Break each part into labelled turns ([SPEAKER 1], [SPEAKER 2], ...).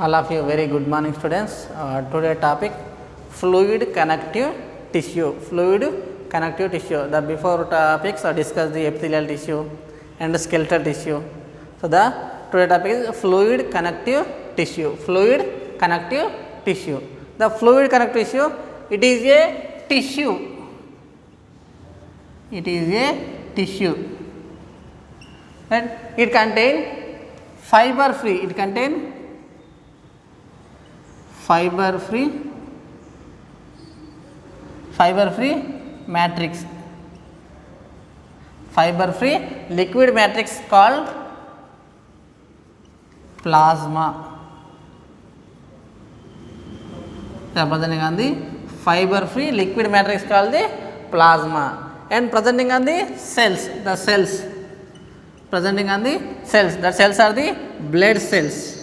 [SPEAKER 1] All of you very good morning students. Today topic fluid connective tissue. Fluid connective tissue. The before topics are discussed the epithelial tissue and the skeletal tissue. So the today topic is fluid connective tissue. Fluid connective tissue. The fluid connective tissue, it is a tissue. It is a tissue. And it contains fiber free. It contains fiber free matrix, fiber free liquid matrix called plasma. Presenting on the fiber free liquid matrix called the plasma, and presenting on the cells, the cells, presenting on the cells. The cells are the blood cells.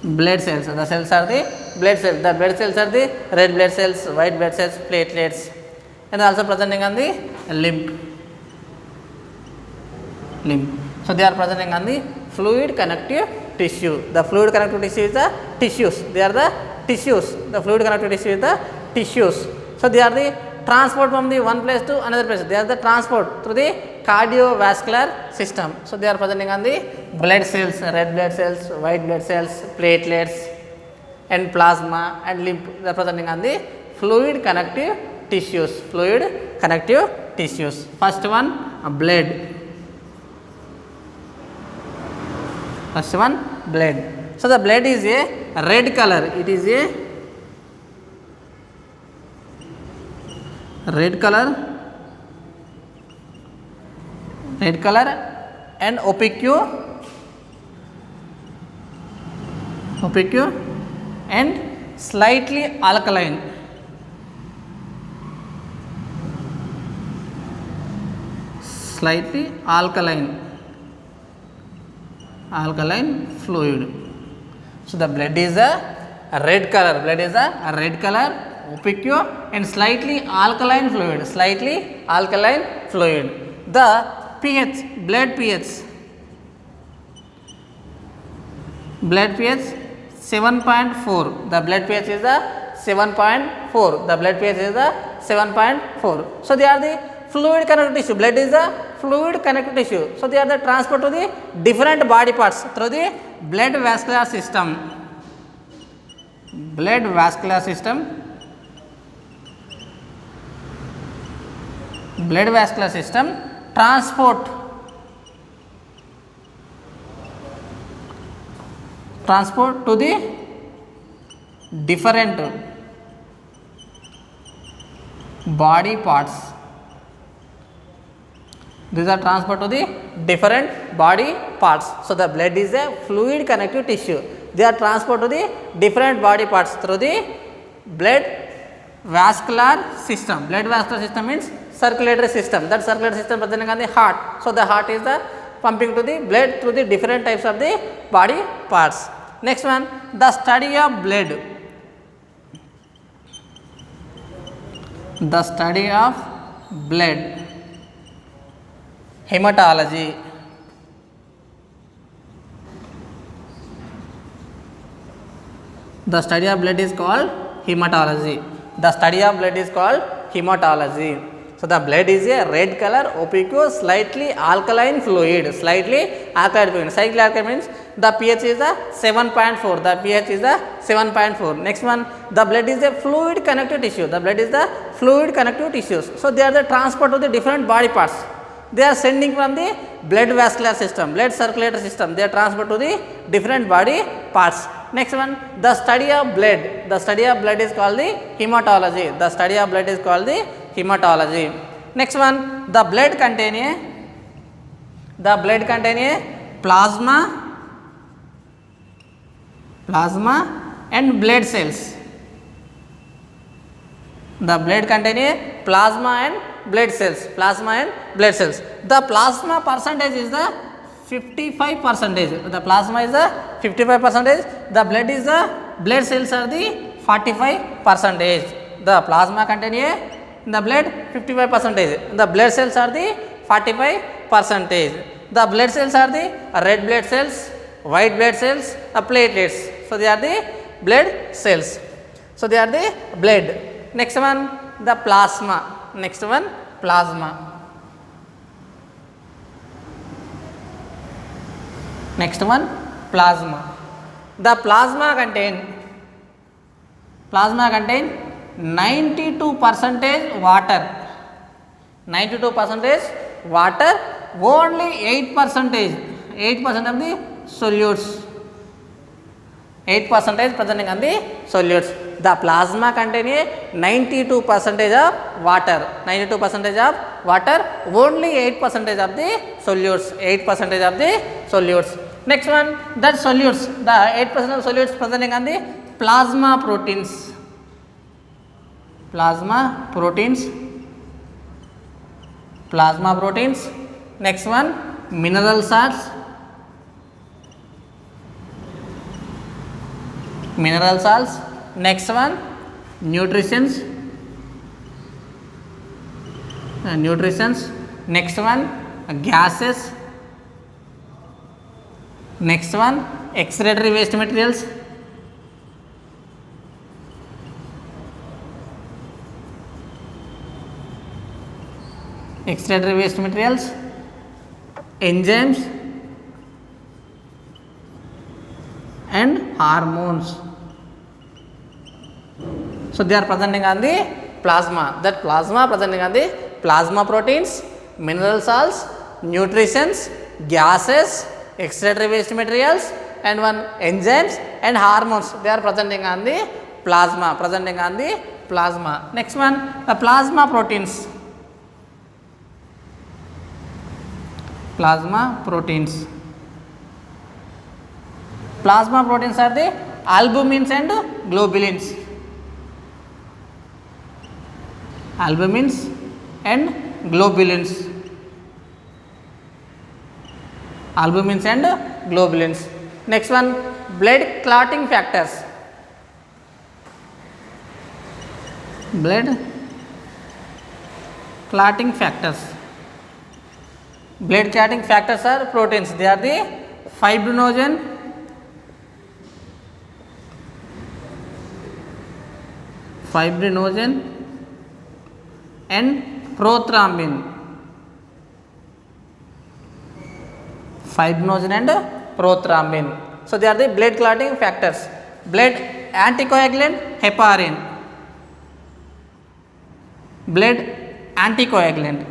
[SPEAKER 1] Blood cells. The cells are the blood cells. The blood cells are the red blood cells, white blood cells, platelets, and also presenting on the lymph. So they are presenting on the fluid connective tissue. The fluid connective tissue is the tissues. They are the tissues. The fluid connective tissue is the tissues. So they are the transport from the one place to another place. They are the transport through the cardiovascular system. So they are presenting on the blood cells, red blood cells, white blood cells, platelets, and plasma and lymph. They are presenting on the fluid connective tissues. Fluid connective tissues. First one, blood. First one, blood. So the blood is a red color. It is a red color and opaque and slightly alkaline. Slightly alkaline fluid. So the blood is a red color. Blood is a red color, opaque and slightly alkaline fluid. Slightly alkaline fluid. The pH, blood pH 7.4. The blood pH is a 7.4. The blood pH is a 7.4. So they are the fluid connective tissue. Blood is a fluid connective tissue. So they are the transport to the different body parts through the blood vascular system. Blood vascular system. Blood vascular system transport to the different body parts. These are transport to the different body parts. So the blood is a fluid connective tissue. They are transport to the different body parts through the blood vascular system. Blood vascular system means circulatory system. That circulatory system presenting on the heart. So the heart is the pumping to the blood through the different types of the body parts. Next one, the study of blood. The study of blood. Hematology. The study of blood is called hematology. The study of blood is called hematology. So the blood is a red color, opaque, slightly alkaline fluid. Slightly alkaline fluid. Slightly alkaline means the pH is a 7.4. The pH is a 7.4. Next one, the blood is a fluid connective tissue. The blood is the fluid connective tissues. So they are the transport of the different body parts. They are sending from the blood vascular system, blood circulatory system. They are transport to the different body parts. Next one, the study of blood. The study of blood is called the hematology. The study of blood is called the hematology. Next one, the blood contain a plasma and blood cells. The blood contain a plasma and blood cells. Plasma and blood cells. The plasma percentage is the 55%. The plasma is the 55%. The blood is the blood cells are the 45%. The plasma contain a in the blood 55%. The blood cells are the 45%. The blood cells are the red blood cells, white blood cells, platelets. So they are the blood cells. So they are the blood. Next one, the plasma. Next one, plasma. Next one, plasma. The plasma contain 92% water. 92% water, only 8% of the solutes. 8% presenting on the solutes. The plasma contain 92% of water. 92% of water, only 8% of the solutes. 8% of the solutes. Next one, that solutes. The 8% of solutes presenting on the plasma proteins. Plasma proteins. Plasma proteins. Next one, mineral salts. Mineral salts. Next one, nutritions. Nutritions. Next one, gases. Next one, excretory waste materials. Excretory waste materials, enzymes and hormones. So they are presenting on the plasma. That plasma presenting on the plasma proteins, mineral salts, nutritions, gases, excretory waste materials and one enzymes and hormones. They are presenting on the plasma. Presenting on the plasma. Next one, the plasma proteins. Plasma proteins. Plasma proteins are the albumins and globulins. Albumins and globulins. Albumins and globulins. Next one, blood clotting factors. Blood clotting factors. Blood clotting factors are proteins. They are the fibrinogen, and prothrombin. Fibrinogen and prothrombin. So they are the blood clotting factors. Blood anticoagulant, heparin. Blood anticoagulant.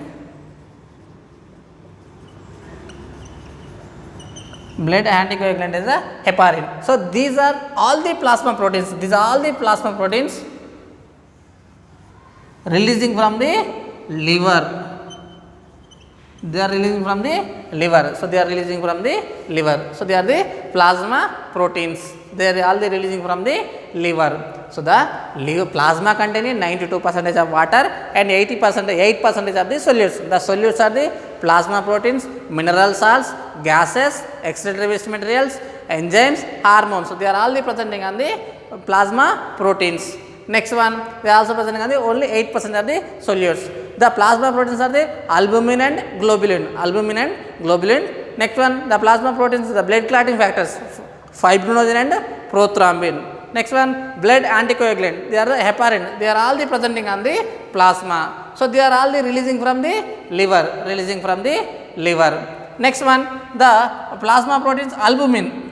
[SPEAKER 1] Blood anticoagulant is a heparin. So these are all the plasma proteins. These are all the plasma proteins releasing from the liver. They are releasing from the liver. So they are releasing from the liver. So they are the plasma proteins. They are all the releasing from the liver. So the liver plasma containing 92% of water and 8% of the solutes. The solutes are the plasma proteins, mineral salts, gases, excretory waste materials, enzymes, hormones. So they are all the presenting on the plasma proteins. Next one, they are also presenting on the only 8% of the solutes. The plasma proteins are the albumin and globulin. Albumin and globulin. Next one, the plasma proteins, the blood clotting factors, fibrinogen and prothrombin. Next one, blood anticoagulant. They are the heparin. They are all the presenting on the plasma. So they are all the releasing from the liver. Releasing from the liver. Next one, the plasma proteins albumin.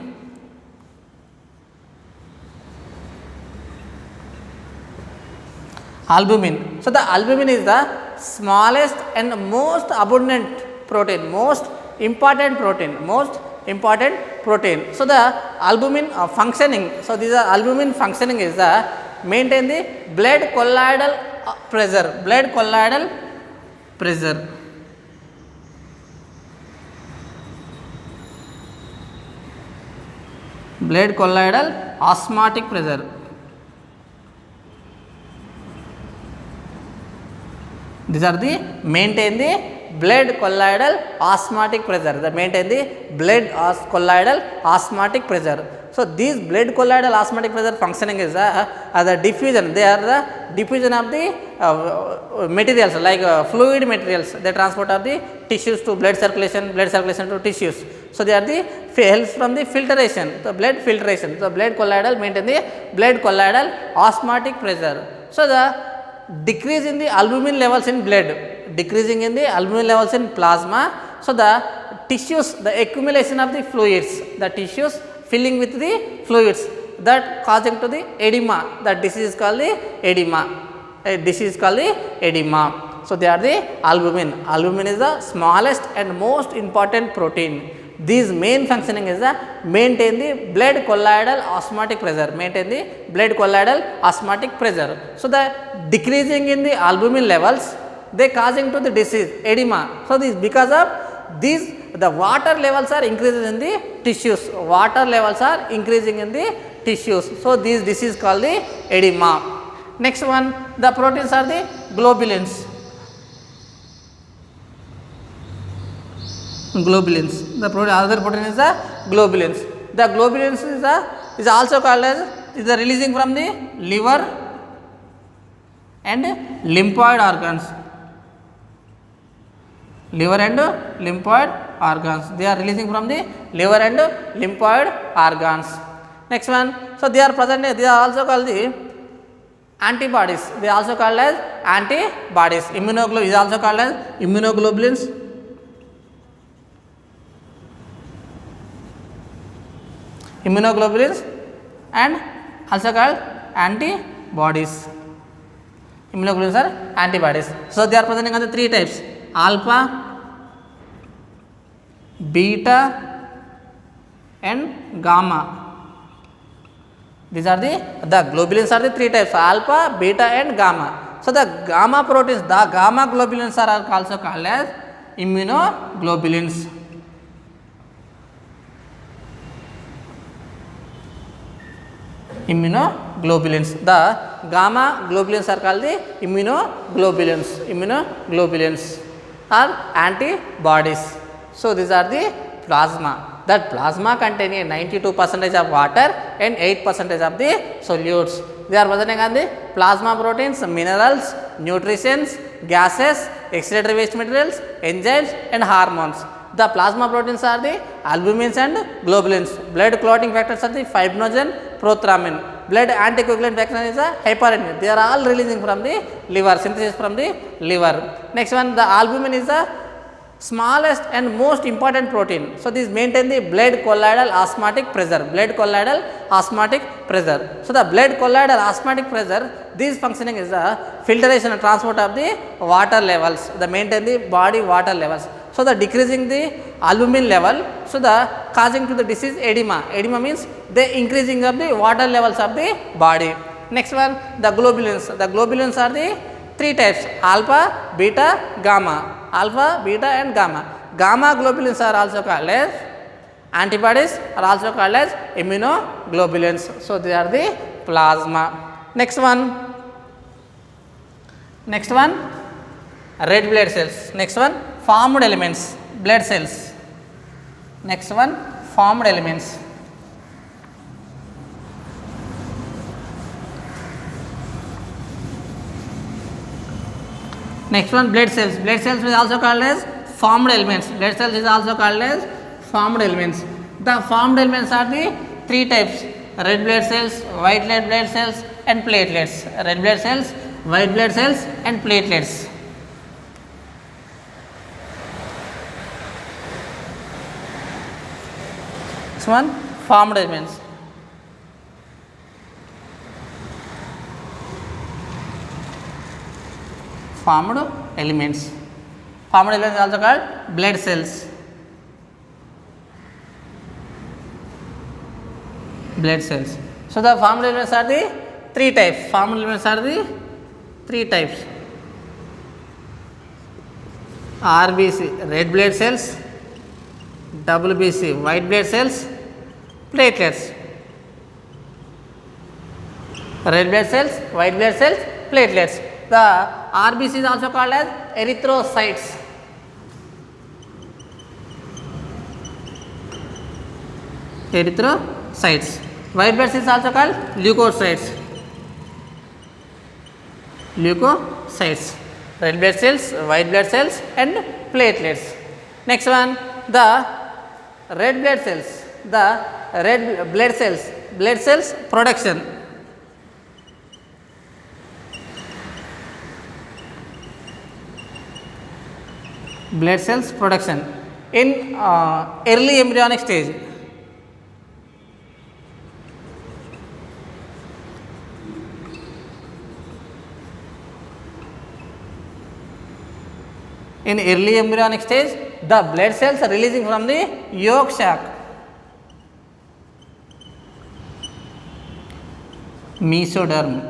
[SPEAKER 1] Albumin. So the albumin is the smallest and most abundant protein, most important protein. So the albumin functioning. So this albumin functioning is the maintain the blood colloidal pressure. Blood colloidal pressure. Blood colloidal osmotic pressure. These are the maintain the blood colloidal osmotic pressure. That maintain the blood colloidal osmotic pressure. So these blood colloidal osmotic pressure functioning is the diffusion. They are the diffusion of the materials like fluid materials. They transport of the tissues to blood circulation to tissues. So they are the helps from the filtration, the blood filtration. The blood colloidal maintain the blood colloidal osmotic pressure. So the decrease in the albumin levels in blood, decreasing in the albumin levels in plasma. So the tissues, the accumulation of the fluids, the tissues filling with the fluids, that causing to the edema. That disease is called the edema. Disease is called the edema. So they are the albumin. Albumin is the smallest and most important protein. These main functioning is the maintain the blood colloidal osmotic pressure, maintain the blood colloidal osmotic pressure. So the decreasing in the albumin levels, they causing to the disease edema. So this because of these, the water levels are increasing in the tissues, water levels are increasing in the tissues. So this disease called the edema. Next one, the proteins are the globulins. Globulins. The other protein is the globulins. The globulins is also called as is the releasing from the liver and lymphoid organs. Liver and lymphoid organs. They are releasing from the liver and lymphoid organs. Next one. So they are present. They are also called the antibodies. They are also called as antibodies. Immunoglobulins is also called as immunoglobulins. Immunoglobulins and also called antibodies. Immunoglobulins are antibodies. So they are presenting on the three types: alpha, beta, and gamma. These are the globulins are the three types: alpha, beta, and gamma. So the gamma proteins, the gamma globulins are also called as immunoglobulins. Immunoglobulins. The gamma globulins are called the immunoglobulins. Immunoglobulins are antibodies. So these are the plasma. That plasma containing 92% of water and 8% of the solutes. They are presenting on the plasma proteins, minerals, nutrients, gases, excretory waste materials, enzymes, and hormones. The plasma proteins are the albumins and globulins. Blood clotting factors are the fibrinogen, prothrombin. Blood anticoagulant factor is a heparin. They are all releasing from the liver, synthesis from the liver. Next one, the albumin is the smallest and most important protein. So this maintain the blood colloidal osmotic pressure. Blood colloidal osmotic pressure. So the blood colloidal osmotic pressure, this functioning is the filtration and transport of the water levels. The maintain the body water levels. So the decreasing the albumin level, so the causing to the disease edema. Edema means the increasing of the water levels of the body. Next one, the globulins. The globulins are the three types: alpha, beta, gamma. Alpha, beta, and gamma. Gamma globulins are also called as antibodies, are also called as immunoglobulins. So they are the plasma. Next one, red blood cells. Next one, formed elements, blood cells. Next one, formed elements. Next one, blood cells. Blood cells is also called as formed elements. Blood cells is also called as formed elements. The formed elements are the three types: red blood cells, white blood cells, and platelets. Red blood cells, white blood cells, and platelets. Next one, formed elements. Formed elements. Formed elements is also called blood cells. Blood cells. So the formed elements are the three types. Formed elements are the three types: RBC, red blood cells; WBC, white blood cells; platelets. Red blood cells, white blood cells, platelets. The RBC is also called as erythrocytes. Erythrocytes. White blood cells is also called leukocytes. Leukocytes. Red blood cells, white blood cells, and platelets. Next one, the red blood cells, the red blood cells production. Blood cells production in early embryonic stage. In early embryonic stage, the blood cells are releasing from the yolk sac. Mesoderm.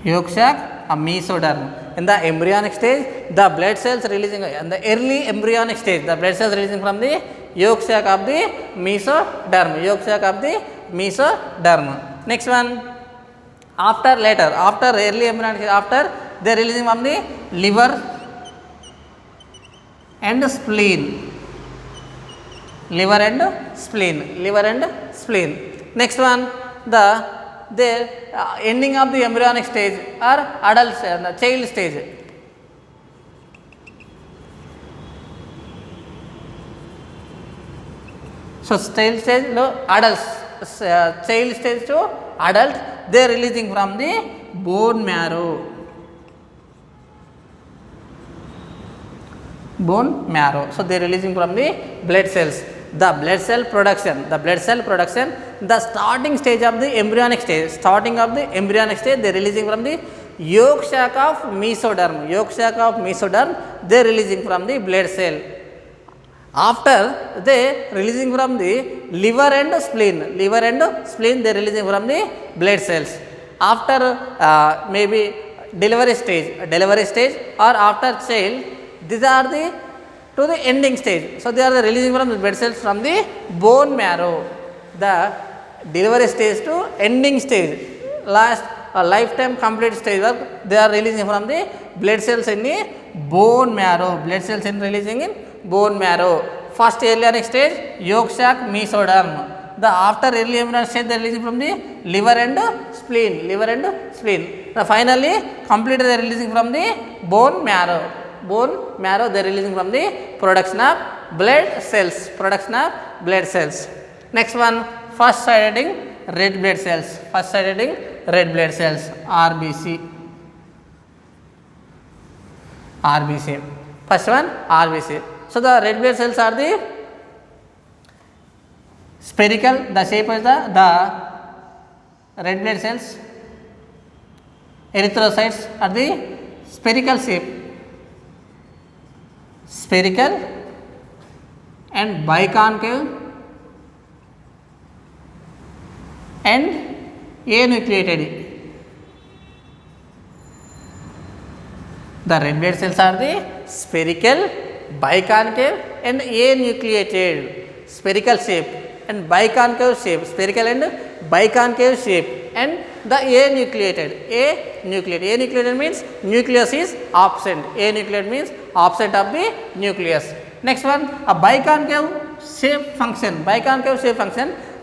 [SPEAKER 1] Yolk sac, a mesoderm. In the embryonic stage, the blood cells releasing, in the early embryonic stage, the blood cells releasing from the yolk sac of the mesoderm. Yolk sac of the mesoderm. Next one, after early embryonic stage, after they are releasing from the liver and spleen. Liver and spleen. Liver and spleen. Next one, the ending of the embryonic stage or adult child stage. So child stage to adults, child stage to adult, they are releasing from the bone marrow. Bone marrow. So they are releasing from the blood cells. The blood cell production, the starting stage of the embryonic stage, they are releasing from the yolk sac of mesoderm. They are releasing from the blood cell. After they releasing from the liver and spleen, they are releasing from the blood cells. After maybe delivery stage or after child, these are the to the ending stage. So they are releasing from the blood cells from the bone marrow. The delivery stage to ending stage, last lifetime complete stage work, they are releasing from the blood cells in the bone marrow. Releasing in bone marrow. First embryonic stage, yolk sac, mesoderm. The after early embryonic stage, they are releasing from the liver and spleen. The finally completely they are releasing from the bone marrow. They are releasing from the production of blood cells. Next one, first side heading red blood cells. RBC. First one, RBC. So the red blood cells are the spherical. The shape is the red blood cells. Erythrocytes are the spherical shape. And biconcave and anucleated. The red blood cells are the spherical, biconcave and anucleated. Spherical shape and biconcave shape. And the anucleated means nucleus is absent. Means absent of the nucleus. Next one, a biconcave shape function.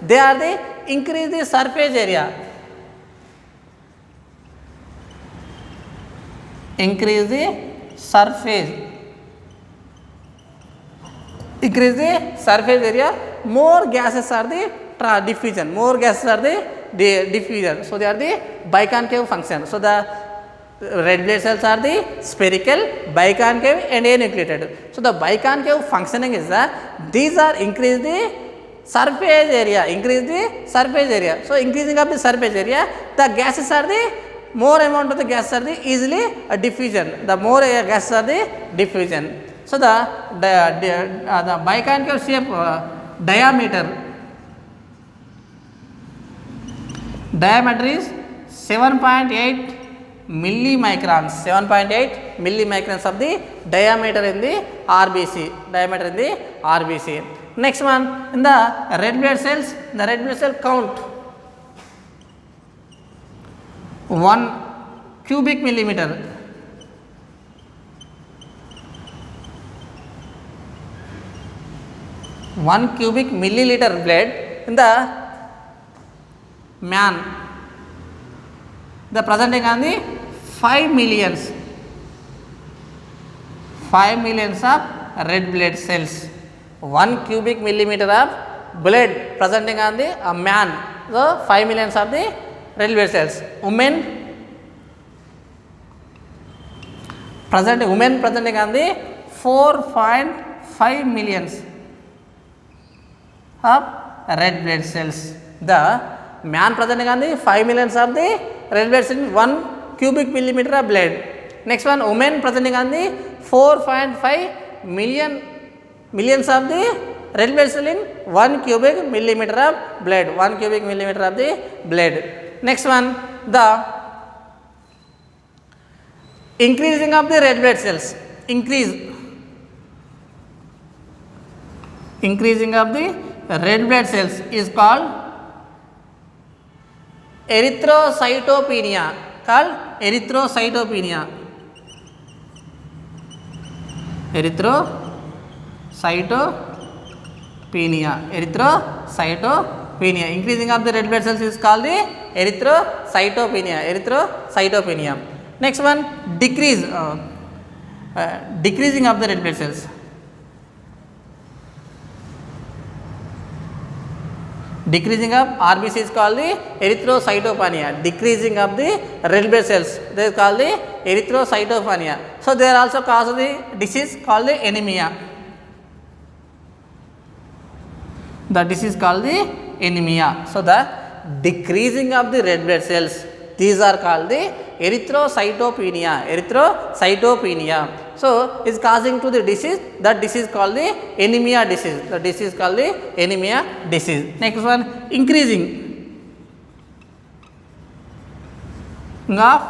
[SPEAKER 1] They are the increase the surface area. Increase the surface area. More gases are the diffusion. So they are the biconcave function. So the red blood cells are the spherical, biconcave and anucleated. So the biconcave functioning is that these are increase the surface area. So increasing of the surface area, the gases are the more amount of the gases are the easily diffusion. The more gases are the diffusion. So the biconcave shape diameter is 7.8 millimicrons. 7.8 millimicrons of the diameter in the RBC. Next one, in the red blood cells, the red blood cell count 1 cubic millimeter. 1 cubic milliliter blood in the man. The presenting on the 5 millions of red blood cells. 1 cubic millimeter of blood presenting on the man. So 5 millions of the red blood cells. Women presenting on the 4.5 millions of red blood cells. The man presenting on the 5 millions of the red blood cells in 1 cubic millimeter of blood. Next one, women presenting on the 4.5 millions of the red blood cell in 1 cubic millimeter of blood. 1 cubic millimeter of the blood. Next one, the increasing of the red blood cells. Increasing of the red blood cells is called erythrocytopenia. Erythrocytopenia. Increasing of the red blood cells is called the erythrocytopenia. Next one, decreasing of the red blood cells. Decreasing of RBC is called the erythrocytopenia. Decreasing of the red blood cells, they is called the erythrocytopenia. So they are also cause of the disease called the anemia. The disease called the anemia. So the decreasing of the red blood cells, these are called the erythrocytopenia. So is causing to the disease, that disease called the anemia disease. The disease called the anemia disease. Next one, increasing of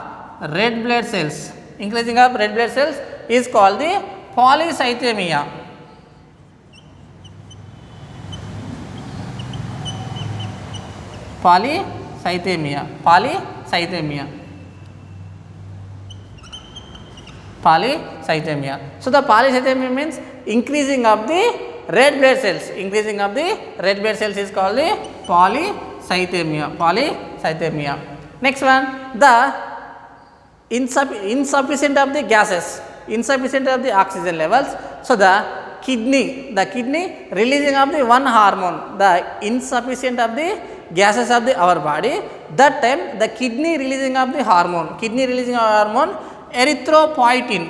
[SPEAKER 1] red blood cells. Increasing of red blood cells is called the polycythemia. Polycythemia. So the polycythemia means increasing of the red blood cells. Increasing of the red blood cells is called the polycythemia. Next one, the insufficient of the gases, insufficient of the oxygen levels. So the kidney releasing of the one hormone, the insufficient of the gases of the our body, that time the kidney releasing of the hormone, erythropoietin.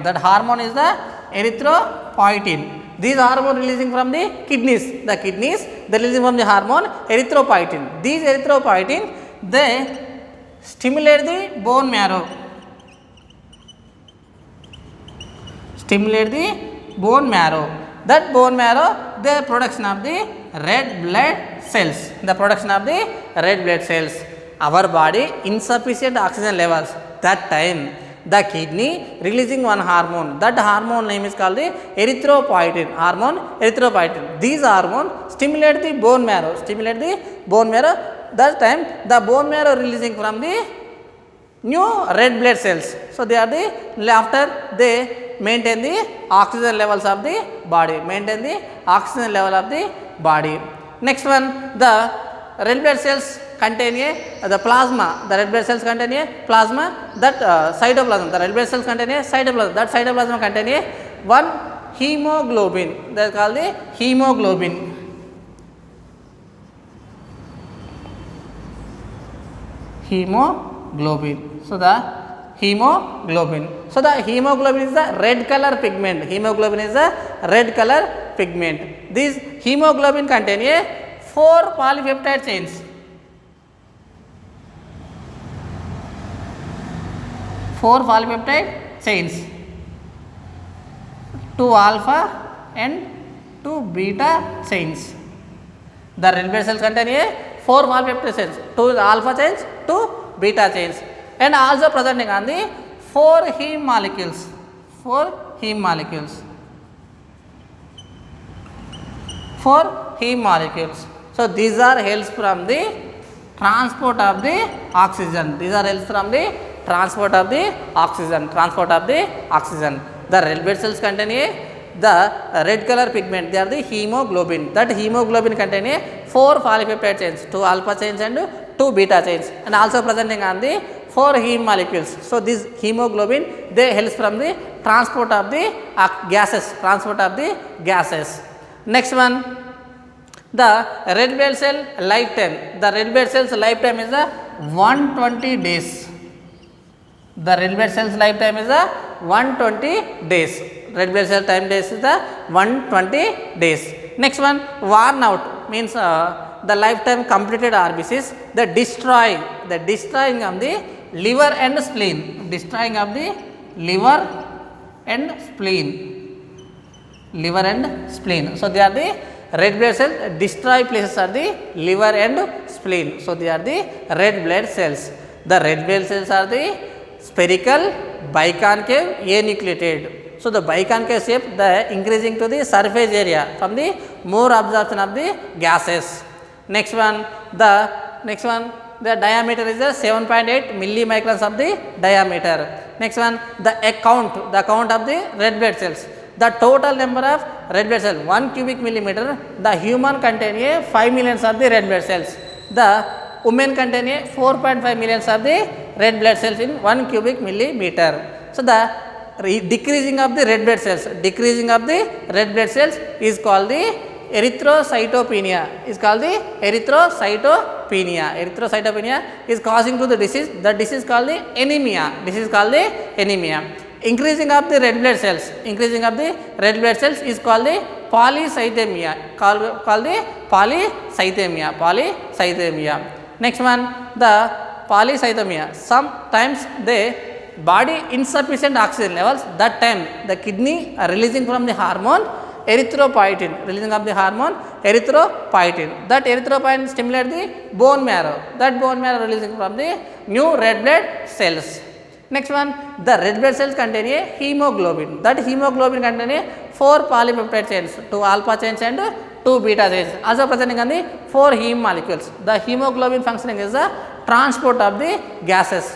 [SPEAKER 1] That hormone is the erythropoietin. These hormone releasing from the kidneys. The kidneys, they releasing from the hormone erythropoietin. These erythropoietin, they stimulate the bone marrow. That bone marrow, the production of the red blood cells. Our body insufficient oxygen levels. That time the kidney releasing one hormone. That hormone name is called the erythropoietin. These hormone stimulate the bone marrow. That time the bone marrow releasing from the new red blood cells. So they are the, after they maintain the oxygen levels of the body. Next one, the red blood cells contain the plasma. The red blood cells contain plasma. That cytoplasm. The red blood cells contain cytoplasm. That cytoplasm contain one hemoglobin. That is called the hemoglobin. So the hemoglobin is the red color pigment. This hemoglobin contain 4 polypeptide chains. 2 alpha and 2 beta chains. The red blood cells contain 4 polypeptide chains, 2 alpha chains, 2 beta chains, and also presenting on the 4 heme molecules. So these are helps from the transport of the oxygen. The red blood cells contain the red color pigment. They are the hemoglobin. That hemoglobin contain 4 polypeptide chains, 2 alpha chains and 2 beta chains, and also presenting on the 4 heme molecules. So this hemoglobin, they helps from the transport of the gases. Next one, the red blood cell lifetime. The red blood cell's lifetime is 120 days. The red blood cell's lifetime is 120 days. Red blood cell time days is 120 days. Next one, worn out means the lifetime completed RBCs. The destroying of the liver and spleen. Destroying of the liver and spleen. Liver and spleen. So they are the red blood cells. Destroy places are the liver and spleen. So they are the red blood cells. The red blood cells are the spherical, biconcave, anucleated. So the biconcave shape, the increasing to the surface area from the more absorption of the gases. Next one, the diameter is 7.8 millimicrons of the diameter. Next one, the count of the red blood cells. The total number of red blood cells, 1 cubic millimeter. The human contain 5 millions of the red blood cells. The women contain 4.5 millions of the red blood cells in 1 cubic millimeter. So the decreasing of the red blood cells, is called the erythrocytopenia. Erythrocytopenia is causing to the disease. The disease called the anemia. Increasing of the red blood cells is called the polycythemia. Polycythemia. Next one, the polycythemia. Sometimes the body insufficient oxygen levels. That time the kidney are releasing from the hormone erythropoietin. That erythropoietin stimulates the bone marrow. That bone marrow releasing from the new red blood cells. Next one, the red blood cells contain a hemoglobin. That hemoglobin contain 4 polypeptide chains, 2 alpha chains and 2 beta chains. Also presenting on the 4 heme molecules. The hemoglobin functioning is the transport of the gases.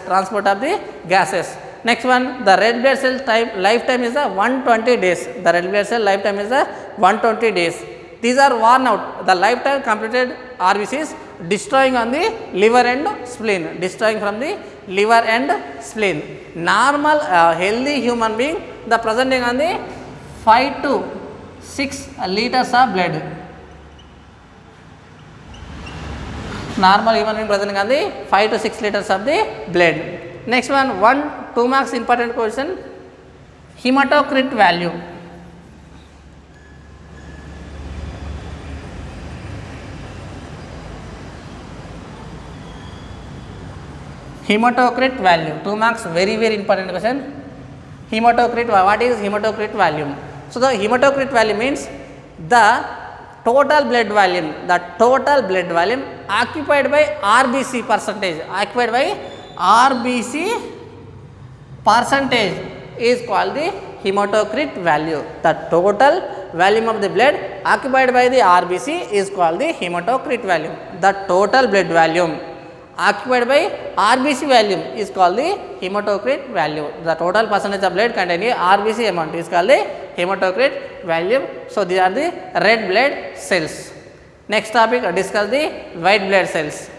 [SPEAKER 1] Next one, the red blood cell lifetime is 120 days. The red blood cell lifetime is 120 days. These are worn out. The lifetime completed RBCs destroying on the liver and spleen. Normal healthy human being, the presenting on the 5 to 6 liters of blood. Normal human being presenting on the 5 to 6 liters of the blood. Next one, 2 marks important question. Hematocrit value. Hematocrit value, 2 marks, very important question. Hematocrit, what is hematocrit value? So the hematocrit value means the total blood volume occupied by RBC percentage is called the hematocrit value. The total volume of the blood occupied by the RBC is called the hematocrit value. The total blood volume occupied by RBC volume is called the hematocrit value. The total percentage of blood containing RBC amount is called the hematocrit value. So these are the red blood cells. Next topic, discuss the white blood cells.